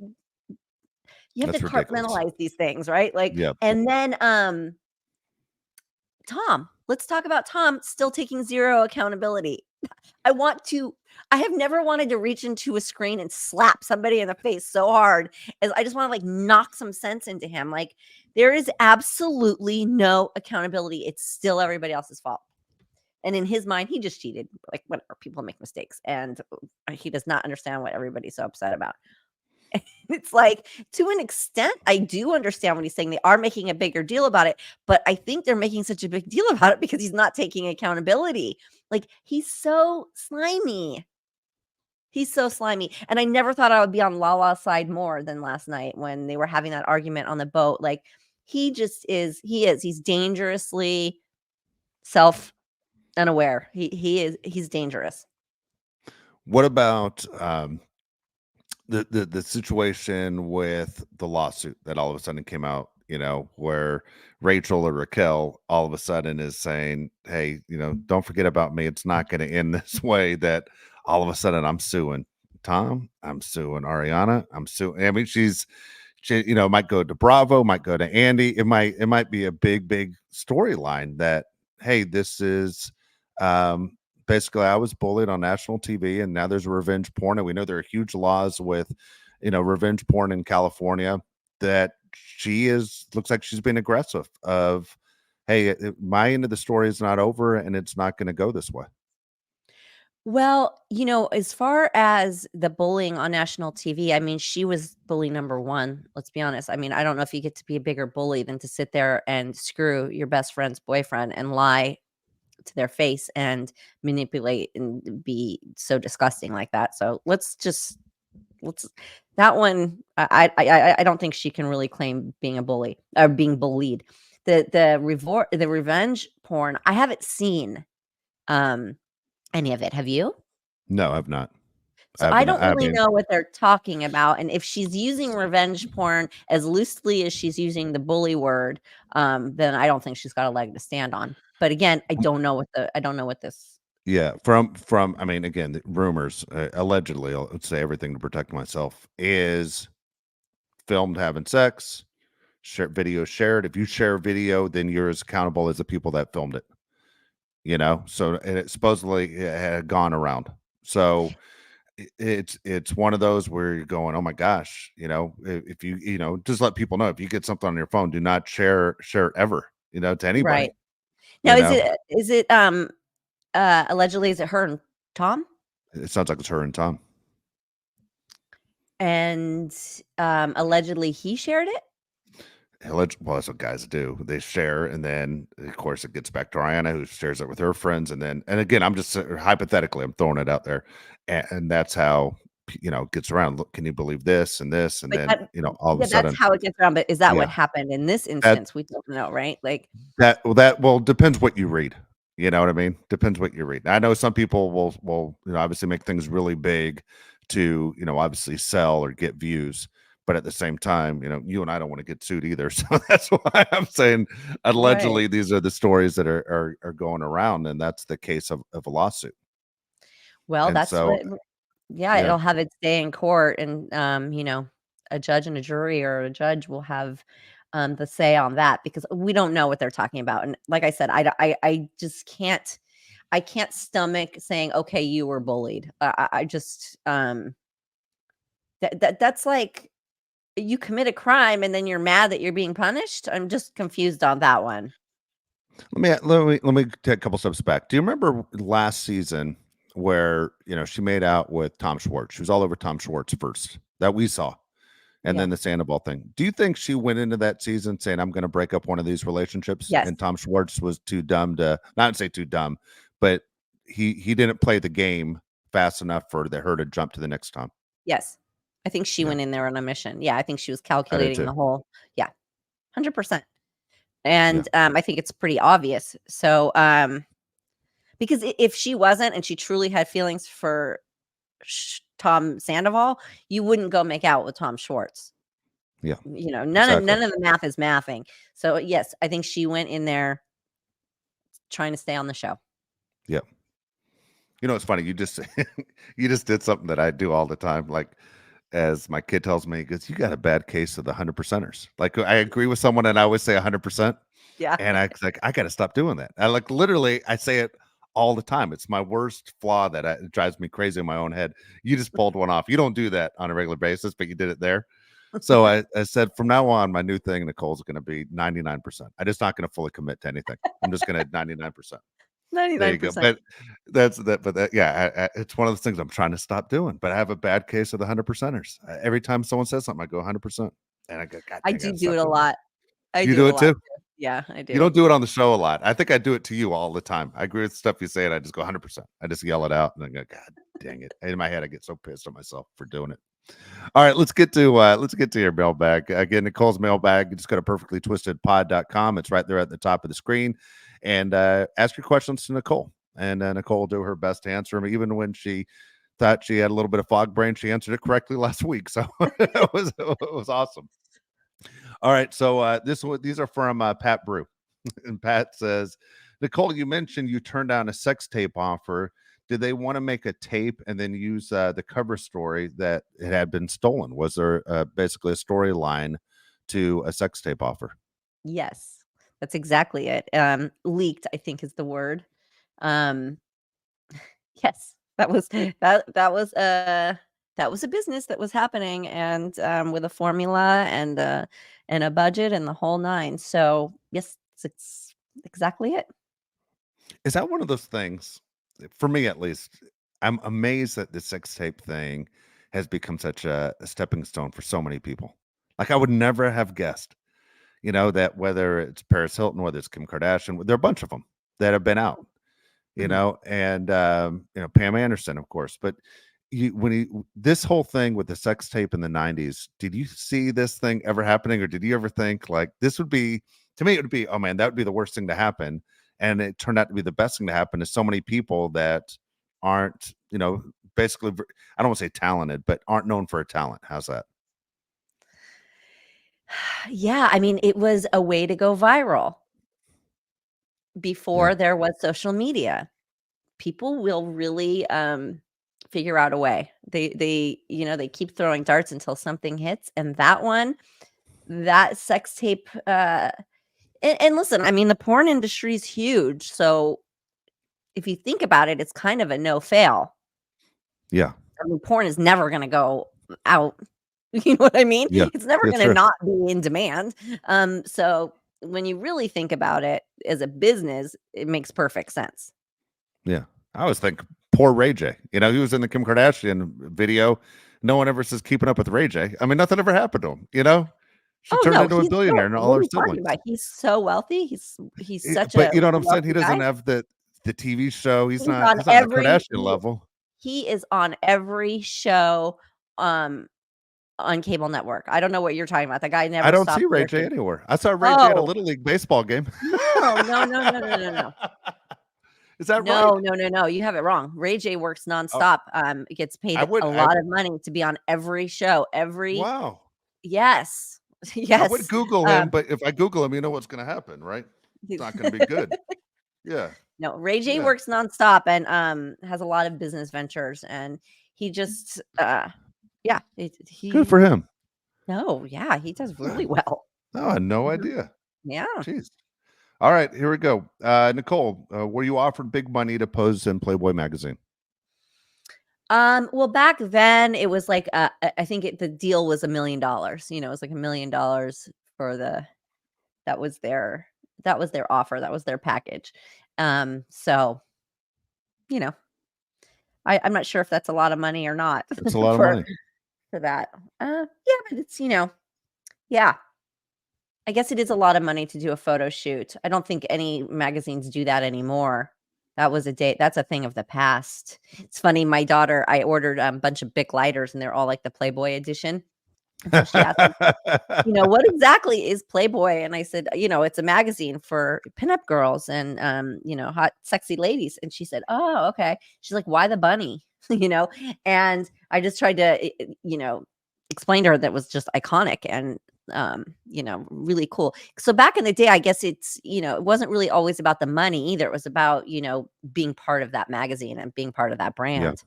you have to That's ridiculous. compartmentalize these things, right? Like, Yeah. and then Tom. Let's talk about Tom still taking zero accountability. I have never wanted to reach into a screen and slap somebody in the face so hard as I just want to like knock some sense into him. Like, there is absolutely no accountability. It's still everybody else's fault. And in his mind, he just cheated. Like, whatever, people make mistakes. And he does not understand what everybody's so upset about. It's like, to an extent, I do understand what he's saying. They are making a bigger deal about it, but I think they're making such a big deal about it because he's not taking accountability. Like, he's so slimy. He's so slimy. And I never thought I would be on Lala's side more than last night when they were having that argument on the boat. Like, he just is, he's dangerously self unaware. He's dangerous. What about the situation with the lawsuit that all of a sudden came out, where Rachel or Raquel all of a sudden is saying, "Hey, don't forget about me. It's not going to end this way." That all of a sudden I'm suing Tom, I'm suing Ariana, I'm suing. I mean, she might go to Bravo, might go to Andy. It might be a big storyline that, hey, this is um basically I was bullied on national TV and now there's revenge porn. And we know there are huge laws with, revenge porn in California that she is looks like she's been aggressive of, hey, my end of the story is not over and it's not going to go this way. Well, as far as the bullying on national TV, I mean, she was bully number one. Let's be honest. I mean, I don't know if you get to be a bigger bully than to sit there and screw your best friend's boyfriend and lie to their face and manipulate and be so disgusting like that. So let's that one. I don't think she can really claim being a bully or being bullied. The revenge porn. I haven't seen um any of it. Have you? No, I've not. So I've I not. don't I really mean, know what they're talking about, and if she's using revenge porn as loosely as she's using the bully word, then I don't think she's got a leg to stand on. But again, I don't know what this. yeah, from I mean, again, the rumors, allegedly, I'll say everything to protect myself, is filmed having sex, video shared. If you share a video, then you're as accountable as the people that filmed it. So and it supposedly it had gone around. So It's one of those where you're going, oh my gosh, if you just let people know if you get something on your phone, do not share ever, to Right. anybody. Now You know, is it, allegedly, is it her and Tom? it sounds like it's her and Tom. And, allegedly he shared it? Well, that's what guys do. They share, and then of course it gets back to Rihanna, who shares it with her friends, and again, I'm just hypothetically, I'm throwing it out there, and that's how it gets around. Look, can you believe this and this, and But then that all of a yeah, that's sudden, how it gets around, but is that what yeah, happened in this that instance? We don't know, right? Like that depends what you read. You know what I mean? Depends what you read. I know some people will obviously make things really big to obviously sell or get views, but at the same time, you and I don't want to get sued either. So that's why I'm saying right. allegedly these are the stories that are going around, and that's the case of a lawsuit. Well, And that's so what yeah, yeah, it'll have its day in court and, a judge and a jury or a judge will have, the say on that because we don't know what they're talking about, and like I said, I just can't stomach saying, "Okay, you were bullied." I just, that's like you commit a crime and then you're mad that you're being punished? I'm just confused on that one. let me take a couple steps back. Do you remember last season where she made out with Tom Schwartz? She was all over Tom Schwartz first that we saw. And Yeah. then the Sandoval thing. Do you think she went into that season saying, I'm going to break up one of these relationships? Yes. And Tom Schwartz was too dumb to not say too dumb, but he didn't play the game fast enough for her to jump to the next Tom. Yes. I think she Yeah, went in there on a mission. Yeah, I think she was I did calculating too. the whole yeah, 100%. Yeah. And, I think it's pretty obvious. So, because if she wasn't and she truly had feelings for Tom Sandoval, you wouldn't go make out with Tom Schwartz. Yeah. None Exactly. of the math is mathing. So, yes, I think she went in there trying to stay on the show. Yeah. It's funny. You just you just did something that I do all the time. Like as my kid tells me, he goes, you got a bad case of the 100%ers. Like I agree with someone and I always say 100%. Yeah. And I was like, I got to stop doing that. I like literally, I say it all the time. It's my worst flaw that it drives me crazy in my own head. You just pulled one off. You don't do that on a regular basis, but you did it there. So I said, from now on, my new thing, Nicole's going to be 99%. I'm just not going to fully commit to anything. I'm just going to 99%. There you go. 99%. But that's that. But that, yeah, it's one of those things I'm trying to stop doing. But I have a bad case of the 100%ers. Every time someone says something, I go 100%. And I go, God I dang, I do got to do stop it a doing that. lot. I You do do it a it lot too? too. Yeah, I You do. don't do it on the show a lot. I think I do it to you all the time. I agree with stuff you say, and I just go 100%. I just yell it out, and I go, God dang it! In my head, I get so pissed at myself for doing it. All right, let's get to your mailbag again. Nicole's mailbag. You just go to perfectlytwistedpod.com. It's right there at the top of the screen, and ask your questions to Nicole, and Nicole will do her best to answer them. Even when she thought she had a little bit of fog brain, she answered it correctly last week, so it was awesome. All right, so these are from Pat Brew. And Pat says, Nicole, you mentioned you turned down a sex tape offer. Did they want to make a tape and then use the cover story that it had been stolen? Was there basically a storyline to a sex tape offer? Yes. That's exactly it. Leaked, I think is the word. Um, yes. That was a business that was happening and, with a formula and a budget and the whole 9. So, yes, it's exactly it. Is that one of those things, for me at least? I'm amazed that the sex tape thing has become such a stepping stone for so many people. Like, I would never have guessed, that whether it's Paris Hilton, whether it's Kim Kardashian, there are a bunch of them that have been out. Mhm. And Pam Anderson, of course. But this whole thing with the sex tape in the 90s, did you see this thing ever happening, or did you ever think like this would be, to me, it would be, oh man, that would be the worst thing to happen. And it turned out to be the best thing to happen to so many people that aren't, basically, I don't want to say talented, but aren't known for a talent. How's that? Yeah, I mean, it was a way to go viral Yeah. before there was social media. People will really, figure out a way. They keep throwing darts until something hits, and that sex tape, and listen, I mean, the porn industry is huge, so if you think about it, it's kind of a no fail. Yeah. I mean, porn is never gonna go out. You know what I mean? Yeah. It's never Yeah, gonna sure. not be in demand. So when you really think about it as a business, it makes perfect sense. Yeah. I always think poor Ray J. You know, he was in the Kim Kardashian video. No one ever says keeping up with Ray J. I mean, nothing ever happened to him, you know? She Oh, turned no, into a he's billionaire so and all what are her you talking siblings. about? He's so wealthy. He's such But a you know what I'm saying? He wealthy guy. doesn't have the TV show. He's He's not on he's not on the every Kardashian level. he is on every show, um, on cable network. I don't know what you're talking about. The guy I never don't see stops Ray J working. anywhere. I saw Ray J at a Oh, little league baseball game. no, no, no, no, no, no, no. Is that right? No, no, no, no, you have it wrong. Ray J works Oh, nonstop, gets I paid would a I lot of money to be on every show, every wow. yes, I would yes, Google him, um, but if I Google him, you know what's gonna happen, right? It's not gonna be good. Yeah. no, Ray J Yeah. works nonstop and, has a lot of business ventures, and he just, yeah, Good he for him. no, yeah, he does Yeah. really well. No, I had no Mhm. idea. Yeah. Jeez. All right, here we go. Nicole, were you offered big money to pose in Playboy magazine? Well, back then it was like, I think the deal was $1 million. You know, it was like $1 million for the that was their that was their offer. That was their package. So you know, I'm not sure if that's a lot of money or not It's a lot of for money. for that. Yeah, but it's yeah. I guess it is a lot of money to do a photo shoot. I don't think any magazines do that anymore. That's a thing of the past. It's funny, my daughter, I ordered a bunch of Bic lighters and they're all like the Playboy edition. And so she asked me, "What exactly is Playboy?" And I said, "It's a magazine for pinup girls and hot, sexy ladies." And she said, "Oh, okay." She's like, "Why the bunny?" And I just tried to, explain to her that was just iconic and really cool. So back in the day, I guess it wasn't really always about the money either. It was about, being part of that magazine and being part of that Yeah. brand.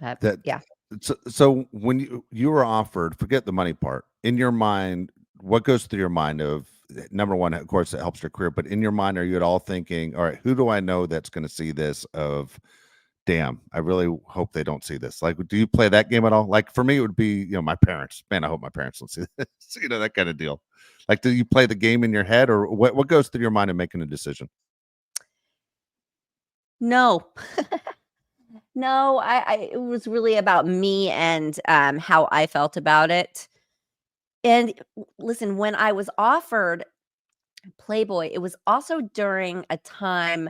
But That yeah. so when you were offered, forget the money part. In your mind, what goes through your mind of number one, of course, it helps your career, but in your mind, are you at all thinking, all right, who do I know that's going to see this of damn, I really hope they don't see this. Like, do you play that game at all? Like for me, it would be, my parents. Man, I hope my parents don't see this. That kind of deal. Like, do you play the game in your head or what goes through your mind in making a decision? No. No, it was really about me and, how I felt about it. And listen, when I was offered Playboy, it was also during a time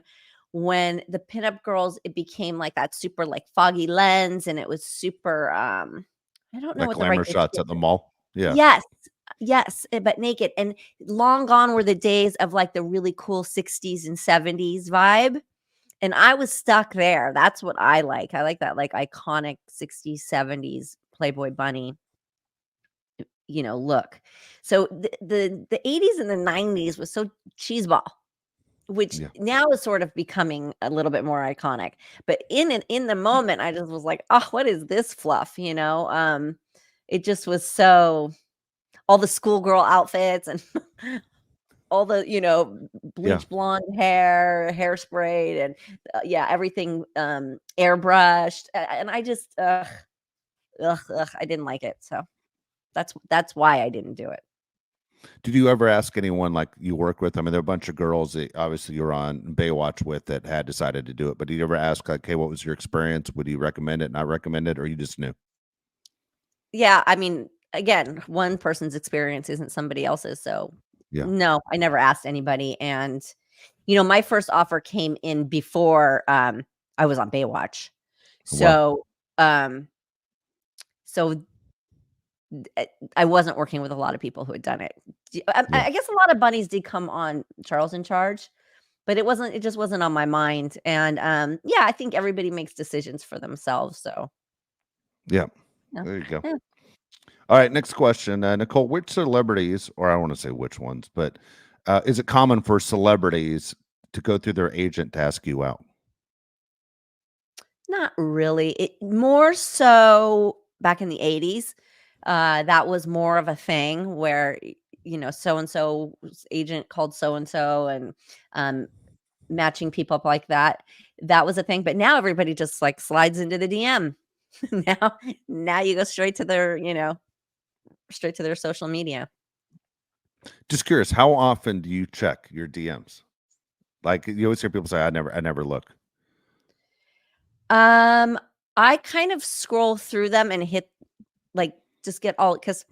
when the pinup girls, it became like that super like foggy lens and it was super, I don't know Like what the right glamour shots at the description. mall? Yeah. Yes. Yes, but naked, and long gone were the days of like the really cool 60s and 70s vibe. And I was stuck there. That's what I like. I like that, like, iconic 60s, 70s Playboy bunny, look. So the 80s and the 90s was so cheeseball, which Yeah. now is sort of becoming a little bit more iconic. But in the moment, I just was like, "Oh, what is this fluff?" It just was so all the schoolgirl outfits and all the, Yeah. bleach blonde hair, hairsprayed, and, yeah, everything, airbrushed, and I just, ugh, I didn't like it, so that's why I didn't do it. Did you ever ask anyone like you work with? I mean, there are a bunch of girls that obviously you're on Baywatch with that had decided to do it, but did you ever ask like, hey, what was your experience? Would you recommend it, not recommend it, or you just knew? Yeah, I mean, again, one person's experience isn't somebody else's, so Yeah. no, I never asked anybody, and, my first offer came in before, I was on Baywatch. Wow. So, um so I wasn't working with a lot of people who had done it. Yeah. I guess a lot of bunnies did come on Charles in Charge, but it just wasn't on my mind, and, yeah, I think everybody makes decisions for themselves, so, Yeah. yeah. There you go. Yeah. All right. Next question. Nicole, which celebrities, or I don't want to say which ones, but is it common for celebrities to go through their agent to ask you out? Not really. It more so back in the '80s, that was more of a thing where, so and so's agent called so and so, and matching people up like that. That was a thing, but now everybody just like slides into the DM. Now you go straight to their, straight to their social media. Just curious, how often do you check your DMs? Like you always hear people say, I never look. I kind of scroll through them and hit like just get all because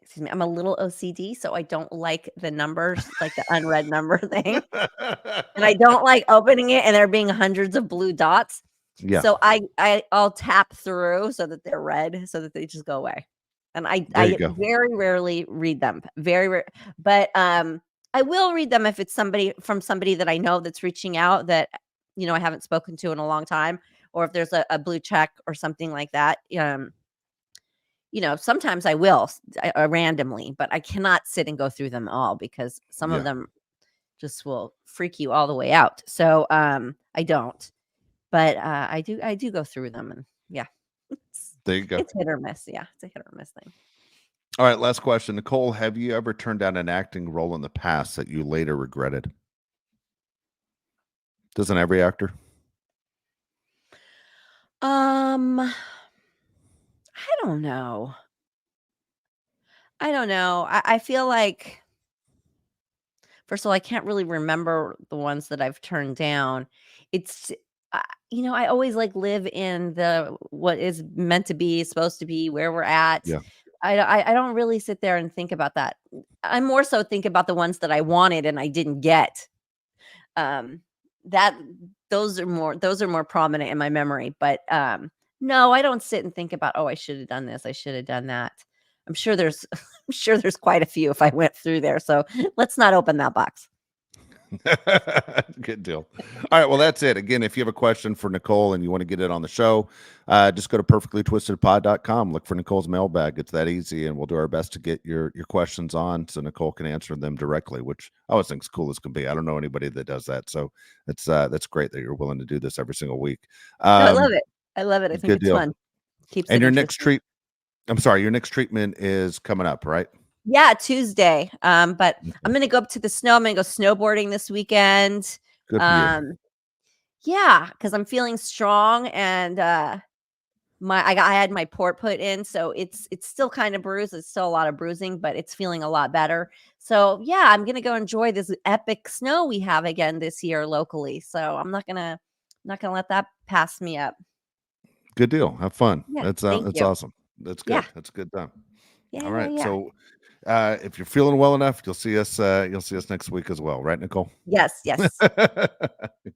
excuse me, I'm a little OCD, so I don't like the numbers, like the unread number thing. And I don't like opening it and there being hundreds of blue dots. Yeah, So I'll tap through so that they're red, so that they just go away. And there you I go. very rarely read them. Very rare, but I will read them if it's somebody that I know that's reaching out that I haven't spoken to in a long time, or if there's a blue check or something like that. Sometimes I will randomly, but I cannot sit and go through them all because some of Yeah, them just will freak you all the way out. So I don't. But, I do go through them and yeah. It's there you go. it's hit or miss, yeah, it's a hit or miss thing. All right, last question. Nicole, have you ever turned down an acting role in the past that you later regretted? Doesn't every actor? I don't know. I don't know. I feel like first of all, I can't really remember the ones that I've turned down. It's I always, like, live in the what is meant to be, supposed to be, where we're at. Yeah. I don't really sit there and think about that. I more so think about the ones that I wanted and I didn't get. Um, that those are more prominent in my memory, but, no, I don't sit and think about, "Oh, I should have done this, I should have done that." I'm sure there's I'm sure there's quite a few if I went through there, so let's not open that box. Good deal. All right. Well, that's it. Again, if you have a question for Nicole and you want to get it on the show, just go to perfectlytwistedpod.com. Look for Nicole's mailbag. It's that easy, and we'll do our best to get your questions on so Nicole can answer them directly, which I always think is cool as can be. I don't know anybody that does that. So that's great that you're willing to do this every single week. No, I love it. I love it. I think Good it's deal. fun. Keeps And it your next interesting. I'm sorry, your next treatment is coming up, right? Yeah, Tuesday. But I'm Okay. gonna go up to the snow. I'm gonna go snowboarding this weekend. Good for you. Um, yeah, because I'm feeling strong and I had my port put in, so it's still kind of bruised. It's still a lot of bruising, but it's feeling a lot better. So yeah, I'm gonna go enjoy this epic snow we have again this year locally. So I'm not gonna let that pass me up. Good deal. Have fun. Yeah, thank That's you. awesome. That's Yeah, good. That's a good time. yeah, All yeah, right. yeah. So if you're feeling well enough, you'll see us next week as well, right, Nicole? Yes, yes.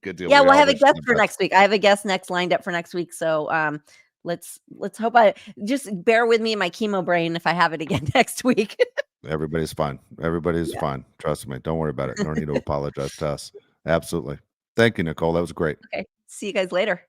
Good deal. Yeah, We we'll all have a wish you guest the for best. next week. I have a guest lined up for next week. So let's hope I just bear with me in my chemo brain if I have it again next week. Everybody's fine. Everybody's Yeah. fine. Trust me. Don't worry about it. No need to apologize to us. Absolutely. Thank you, Nicole. That was great. Okay. See you guys later.